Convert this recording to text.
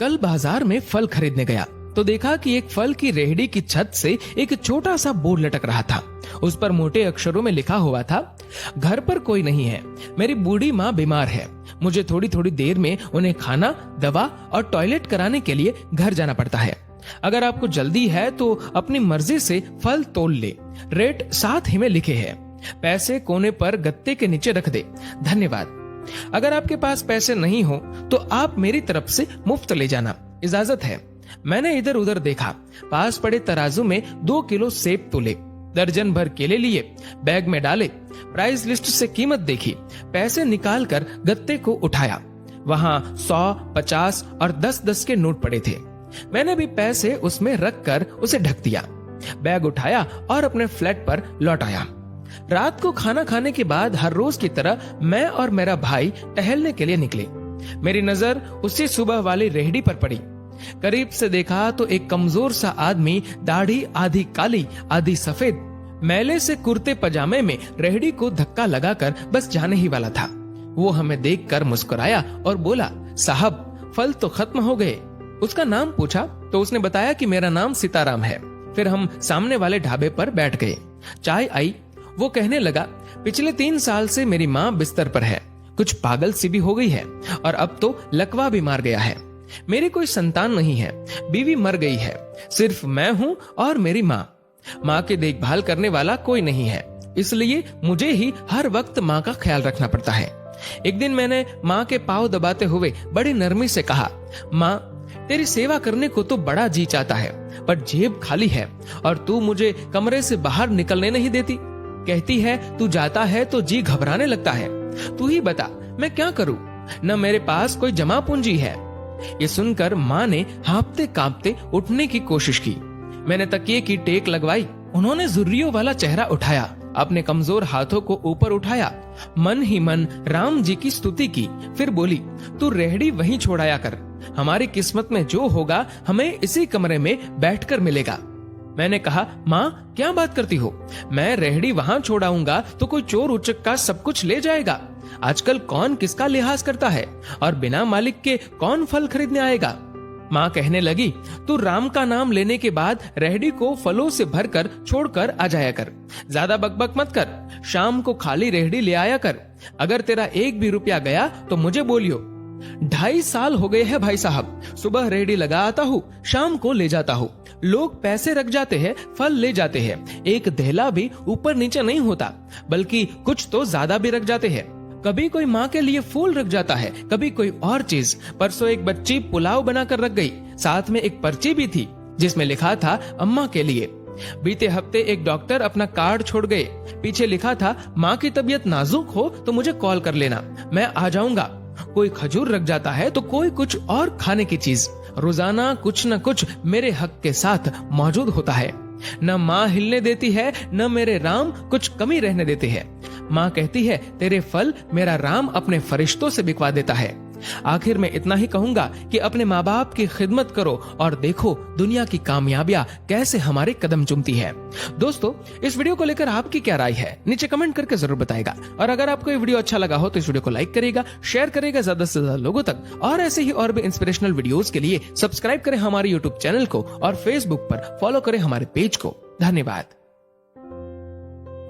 कल बाजार में फल खरीदने गया तो देखा कि एक फल की रेहड़ी की छत से एक छोटा सा बोर्ड लटक रहा था। उस पर मोटे अक्षरों में लिखा हुआ था, घर पर कोई नहीं है, मेरी बूढ़ी माँ बीमार है, मुझे थोड़ी थोड़ी देर में उन्हें खाना, दवा और टॉयलेट कराने के लिए घर जाना पड़ता है। अगर आपको जल्दी है तो अपनी मर्जी से फल तोल ले, रेट साथ ही में लिखे हैं, पैसे कोने पर गत्ते के नीचे रख दे, धन्यवाद। अगर आपके पास पैसे नहीं हो तो आप मेरी तरफ से मुफ्त ले जाना, इजाजत है। मैंने इधर उधर देखा, पास पड़े तराजू में 2 किलो सेब तोले, दर्जन भर केले लिए, बैग में डाले, प्राइस लिस्ट से कीमत देखी, पैसे निकालकर गत्ते को उठाया। वहां 100, 50 और 10-10 के नोट पड़े थे। मैंने भी पैसे उसमें रखकर उसे ढक दिया, बैग उठाया और अपने फ्लैट पर लौट आया। रात को खाना खाने के बाद हर रोज की तरह मैं और मेरा भाई टहलने के लिए निकले। मेरी नजर उसी सुबह वाली रेहड़ी पर पड़ी। करीब से देखा तो एक कमजोर सा आदमी, दाढ़ी आधी काली आधी सफेद, मैले से कुर्ते पजामे में रेहड़ी को धक्का लगाकर बस जाने ही वाला था। वो हमें देखकर मुस्कुराया और बोला, साहब फल तो खत्म हो गए। उसका नाम पूछा तो उसने बताया कि मेरा नाम सीताराम है। फिर हम सामने वाले ढाबे पर बैठ गए। चाय आई। वो कहने लगा, पिछले 3 साल से मेरी माँ बिस्तर पर है, कुछ पागल सी भी हो गई है और अब तो लकवा भी मार गया है। मेरी कोई संतान नहीं है, बीवी मर गई है, सिर्फ मैं हूँ और मेरी माँ। माँ की देखभाल करने वाला कोई नहीं है, इसलिए मुझे ही हर वक्त माँ का ख्याल रखना पड़ता है। एक दिन मैंने माँ के पाँव दबाते हुए बड़ी नरमी से कहा, माँ तेरी सेवा करने को तो बड़ा जी चाहता है, पर जेब खाली है और तू मुझे कमरे से बाहर निकलने नहीं देती। कहती है तू जाता है तो जी घबराने लगता है। तू ही बता मैं क्या करूं, न मेरे पास कोई जमा पूंजी है। ये सुनकर माँ ने हाँफते कांपते उठने की कोशिश की। मैंने तकिए की टेक लगवाई। उन्होंने जुर्रियों वाला चेहरा उठाया, अपने कमजोर हाथों को ऊपर उठाया, मन ही मन राम जी की स्तुति की। फिर बोली, तू रेहड़ी वहीं छोड़ाया कर, हमारी किस्मत में जो होगा हमें इसी कमरे में बैठकर मिलेगा। मैंने कहा, माँ क्या बात करती हो, मैं रेहड़ी वहां छोड़ाऊंगा तो कोई चोर उचक्का सब कुछ ले जाएगा। आजकल कौन किसका लिहाज करता है और बिना मालिक के कौन फल खरीदने आएगा। माँ कहने लगी, तू राम का नाम लेने के बाद रेहड़ी को फलों से भरकर छोड़कर आ जाया कर, ज्यादा बकबक मत कर, शाम को खाली रेहड़ी ले आया कर। अगर तेरा 1 भी रुपया गया तो मुझे बोलियो। 2.5 साल हो गए हैं भाई साहब, सुबह रेहड़ी लगा आता हूँ, शाम को ले जाता हूँ। लोग पैसे रख जाते हैं, फल ले जाते हैं, एक धेला भी ऊपर नीचे नहीं होता, बल्कि कुछ तो ज्यादा भी रख जाते हैं। कभी कोई माँ के लिए फूल रख जाता है, कभी कोई और चीज। परसों एक बच्ची पुलाव बनाकर रख गई, साथ में एक पर्ची भी थी जिसमें लिखा था अम्मा के लिए। बीते हफ्ते एक डॉक्टर अपना कार्ड छोड़ गए, पीछे लिखा था माँ की तबीयत नाजुक हो तो मुझे कॉल कर लेना, मैं आ जाऊंगा। कोई खजूर रख जाता है तो कोई कुछ और खाने की चीज। रोजाना कुछ न कुछ मेरे हक के साथ मौजूद होता है। न माँ हिलने देती है, न मेरे राम कुछ कमी रहने देते हैं। माँ कहती है, तेरे फल मेरा राम अपने फरिश्तों से बिकवा देता है। आखिर में इतना ही कहूंगा कि अपने माँ बाप की खिदमत करो और देखो दुनिया की कामयाबियां कैसे हमारे कदम चूमती है। दोस्तों, इस वीडियो को लेकर आपकी क्या राय है, नीचे कमेंट करके जरूर बताएगा। और अगर आपको ये वीडियो अच्छा लगा हो तो इस वीडियो को लाइक करेगा, शेयर करेगा ज्यादा से ज्यादा लोगों तक। और ऐसे ही और भी इंस्पिरेशनल वीडियोस के लिए सब्सक्राइब करें हमारे यूट्यूब चैनल को और फेसबुक पर फॉलो करें हमारे पेज को। धन्यवाद।